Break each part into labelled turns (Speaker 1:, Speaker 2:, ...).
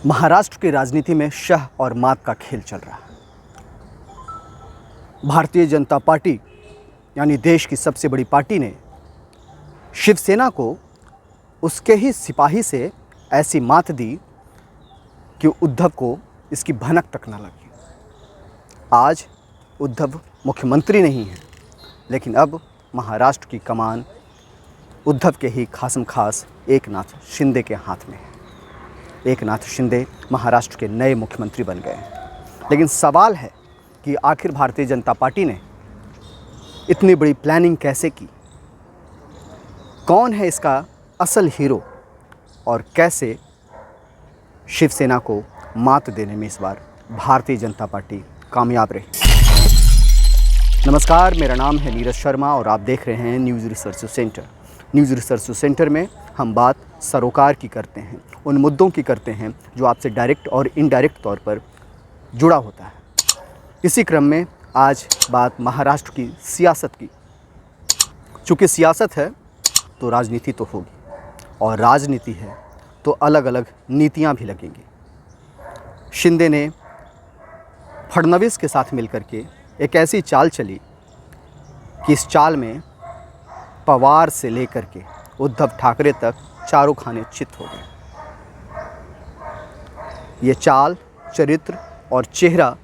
Speaker 1: महाराष्ट्र की राजनीति में शह और मात का खेल चल रहा है। भारतीय जनता पार्टी यानी देश की सबसे बड़ी पार्टी ने शिवसेना को उसके ही सिपाही से ऐसी मात दी कि उद्धव को इसकी भनक तक न लगी। आज उद्धव मुख्यमंत्री नहीं है, लेकिन अब महाराष्ट्र की कमान उद्धव के ही खासम खास एकनाथ शिंदे के हाथ में है। एकनाथ शिंदे महाराष्ट्र के नए मुख्यमंत्री बन गए हैं। लेकिन सवाल है कि आखिर भारतीय जनता पार्टी ने इतनी बड़ी प्लानिंग कैसे की? कौन है इसका असल हीरो और कैसे शिवसेना को मात देने में इस बार भारतीय जनता पार्टी कामयाब रही? नमस्कार, मेरा नाम है नीरज शर्मा और आप देख रहे हैं news research centre. News research centre में हम बात सरोकार की करते हैं, उन मुद्दों की करते हैं जो आपसे डायरेक्ट और इनडायरेक्ट तौर पर जुड़ा होता है। इसी क्रम में आज बात महाराष्ट्र की सियासत की। चूँकि सियासत है तो राजनीति तो होगी, और राजनीति है तो अलग अलग नीतियां भी लगेंगी। शिंदे ने फडणवीस के साथ मिलकर के एक ऐसी चाल चली कि इस चाल में पवार से लेकर के उद्धव ठाकरे तक चारों खाने चित हो गए। ये चाल, चरित्र और चेहरा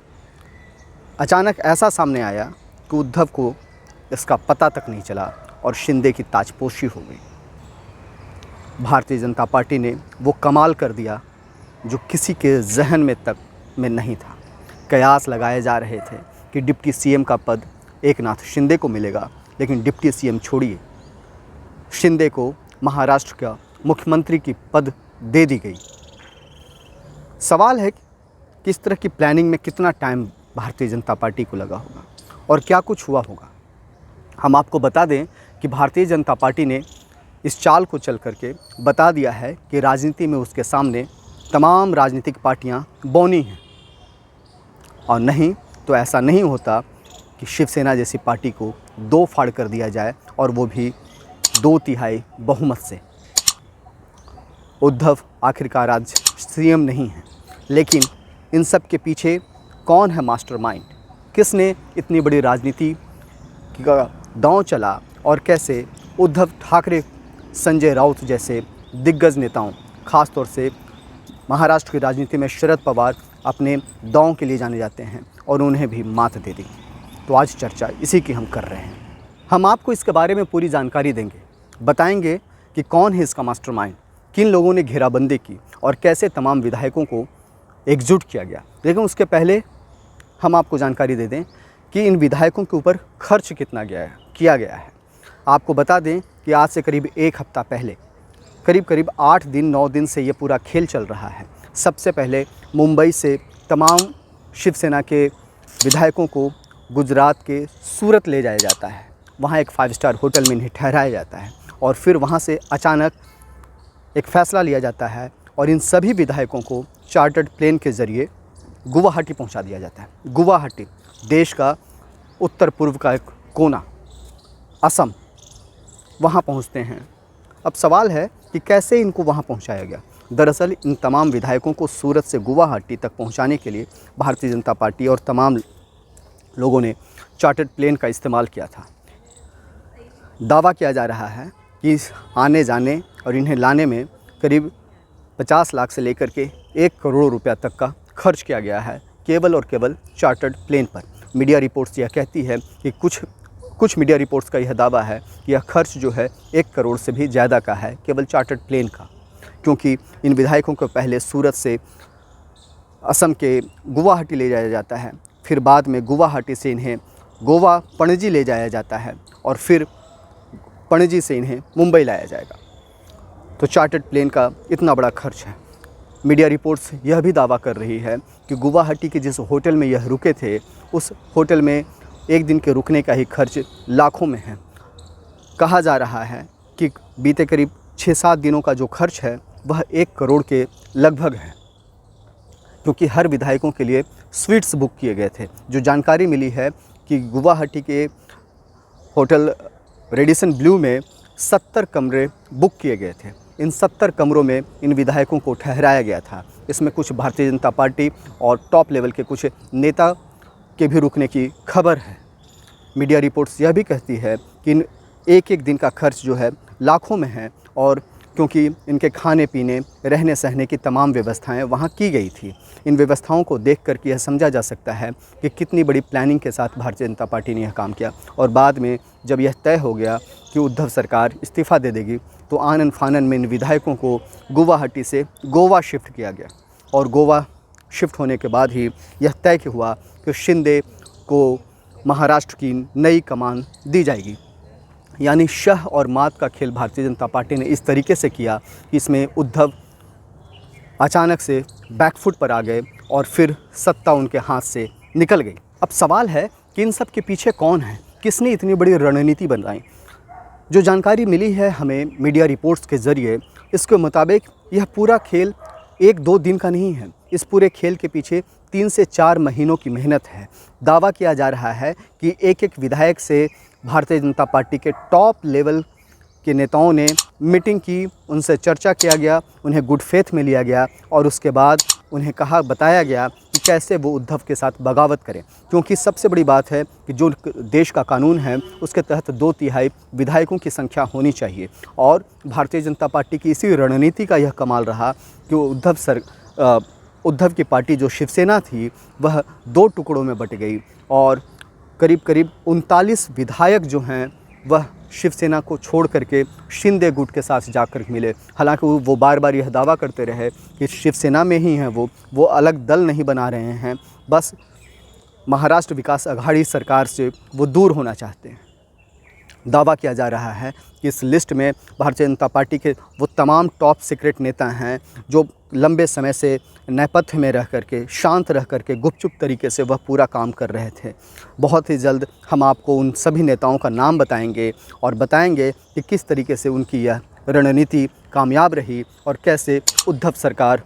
Speaker 1: अचानक ऐसा सामने आया कि उद्धव को इसका पता तक नहीं चला और शिंदे की ताजपोशी हो गई। भारतीय जनता पार्टी ने वो कमाल कर दिया जो किसी के जहन में तक में नहीं था। कयास लगाए जा रहे थे कि डिप्टी सीएम का पद एकनाथ शिंदे को मिलेगा, लेकिन डिप्टी सीएम छोड़िए, शिंदे को महाराष्ट्र का मुख्यमंत्री की पद दे दी गई। सवाल है कि किस तरह की प्लानिंग में कितना टाइम भारतीय जनता पार्टी को लगा होगा और क्या कुछ हुआ होगा। हम आपको बता दें कि भारतीय जनता पार्टी ने इस चाल को चल करके बता दिया है कि राजनीति में उसके सामने तमाम राजनीतिक पार्टियां बौनी हैं, और नहीं तो ऐसा नहीं होता कि शिवसेना जैसी पार्टी को दो फाड़ कर दिया जाए, और वो भी 2/3 बहुमत से। उद्धव आखिरकार आज सीएम नहीं है, लेकिन इन सब के पीछे कौन है मास्टरमाइंड? किसने इतनी बड़ी राजनीति का दांव चला और कैसे उद्धव ठाकरे, संजय राउत जैसे दिग्गज नेताओं, ख़ास तौर से महाराष्ट्र की राजनीति में शरद पवार अपने दांव के लिए जाने जाते हैं और उन्हें भी मात दे दी। तो आज चर्चा इसी की हम कर रहे हैं। हम आपको इसके बारे में पूरी जानकारी देंगे, बताएंगे कि कौन है इसका मास्टरमाइंड, किन लोगों ने घेराबंदी की और कैसे तमाम विधायकों को एकजुट किया गया। लेकिन उसके पहले हम आपको जानकारी दे दें कि इन विधायकों के ऊपर खर्च कितना किया गया है। आपको बता दें कि आज से करीब 1 हफ्ता पहले करीब 8 दिन 9 दिन से ये पूरा खेल चल रहा है। सबसे पहले मुंबई से तमाम शिवसेना के विधायकों को गुजरात के सूरत ले जाया जाता है, वहाँ एक 5 स्टार होटल में इन्हें ठहराया जाता है, और फिर वहाँ से अचानक एक फ़ैसला लिया जाता है और इन सभी विधायकों को चार्टर्ड प्लेन के ज़रिए गुवाहाटी पहुँचा दिया जाता है। गुवाहाटी देश का उत्तर पूर्व का एक कोना, असम, वहाँ पहुँचते हैं। अब सवाल है कि कैसे इनको वहाँ पहुँचाया गया। दरअसल इन तमाम विधायकों को सूरत से गुवाहाटी तक पहुँचाने के लिए भारतीय जनता पार्टी और तमाम लोगों ने चार्टर्ड प्लेन का इस्तेमाल किया था। दावा किया जा रहा है कि आने जाने और इन्हें लाने में करीब 50 लाख से लेकर के 1 करोड़ रुपया तक का खर्च किया गया है, केवल और केवल चार्टर्ड प्लेन पर। मीडिया रिपोर्ट्स यह कहती है कि कुछ मीडिया रिपोर्ट्स का यह दावा है कि यह खर्च जो है 1 करोड़ से भी ज़्यादा का है, केवल चार्टर्ड प्लेन का, क्योंकि इन विधायकों को पहले सूरत से असम के गुवाहाटी ले जाया जाता है, फिर बाद में गुवाहाटी से इन्हें गोवा पणजी ले जाया जाता है, और फिर पणजी से इन्हें मुंबई लाया जाएगा। तो चार्टर्ड प्लेन का इतना बड़ा खर्च है। मीडिया रिपोर्ट्स यह भी दावा कर रही है कि गुवाहाटी के जिस होटल में यह रुके थे, उस होटल में एक दिन के रुकने का ही खर्च लाखों में है। कहा जा रहा है कि बीते करीब 6-7 दिनों का जो खर्च है वह 1 करोड़ के लगभग है, क्योंकि हर विधायकों के लिए स्वीट्स बुक किए गए थे। जो जानकारी मिली है कि गुवाहाटी के होटल रेडिसन ब्लू में 70 कमरे बुक किए गए थे। इन 70 कमरों में इन विधायकों को ठहराया गया था। इसमें कुछ भारतीय जनता पार्टी और टॉप लेवल के कुछ नेता के भी रुकने की खबर है। मीडिया रिपोर्ट्स यह भी कहती है कि इन एक एक दिन का खर्च जो है लाखों में है, और क्योंकि इनके खाने पीने रहने सहने की तमाम व्यवस्थाएं वहां की गई थी। इन व्यवस्थाओं को देख कर के यह समझा जा सकता है कि कितनी बड़ी प्लानिंग के साथ भारतीय जनता पार्टी ने यह काम किया। और बाद में जब यह तय हो गया कि उद्धव सरकार इस्तीफ़ा दे देगी, तो आनन फानन में इन विधायकों को गुवाहाटी से गोवा शिफ्ट किया गया। और गोवा शिफ्ट होने के बाद ही यह तय हुआ कि शिंदे को महाराष्ट्र की नई कमान दी जाएगी। यानी शह और मात का खेल भारतीय जनता पार्टी ने इस तरीके से किया कि इसमें उद्धव अचानक से बैकफुट पर आ गए और फिर सत्ता उनके हाथ से निकल गई। अब सवाल है कि इन सब के पीछे कौन है, किसने इतनी बड़ी रणनीति बनाई। जो जानकारी मिली है हमें मीडिया रिपोर्ट्स के ज़रिए, इसके मुताबिक यह पूरा खेल 1-2 दिन का नहीं है। इस पूरे खेल के पीछे 3 से 4 महीनों की मेहनत है। दावा किया जा रहा है कि एक एक विधायक से भारतीय जनता पार्टी के टॉप लेवल के नेताओं ने मीटिंग की, उनसे चर्चा किया गया, उन्हें गुड फेथ में लिया गया और उसके बाद उन्हें बताया गया कि कैसे वो उद्धव के साथ बगावत करें। क्योंकि सबसे बड़ी बात है कि जो देश का कानून है उसके तहत 2/3 विधायकों की संख्या होनी चाहिए। और भारतीय जनता पार्टी की इसी रणनीति का यह कमाल रहा कि उद्धव की पार्टी जो शिवसेना थी वह 2 टुकड़ों में बट गई और करीब करीब 39 विधायक जो हैं वह शिवसेना को छोड़ करके शिंदे गुट के साथ जाकर मिले। हालांकि वो बार बार यह दावा करते रहे कि शिवसेना में ही हैं, वो अलग दल नहीं बना रहे हैं, बस महाराष्ट्र विकास आघाड़ी सरकार से वो दूर होना चाहते हैं। दावा किया जा रहा है कि इस लिस्ट में भारतीय जनता पार्टी के वो तमाम टॉप सीक्रेट नेता हैं जो लंबे समय से नेपथ्य में रह करके, शांत रह करके, गुपचुप तरीके से वह पूरा काम कर रहे थे। बहुत ही जल्द हम आपको उन सभी नेताओं का नाम बताएंगे और बताएंगे कि किस तरीके से उनकी यह रणनीति कामयाब रही और कैसे उद्धव सरकार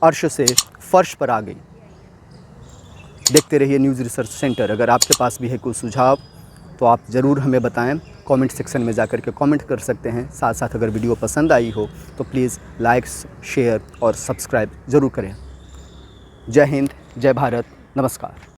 Speaker 1: अर्श से फर्श पर आ गई। देखते रहिए न्यूज़ रिसर्च सेंटर। अगर आपके पास भी है कोई सुझाव तो आप ज़रूर हमें बताएं। कमेंट सेक्शन में जाकर के कमेंट कर सकते हैं। साथ साथ अगर वीडियो पसंद आई हो तो प्लीज़ लाइक, शेयर और सब्सक्राइब ज़रूर करें। जय हिंद, जय भारत, नमस्कार।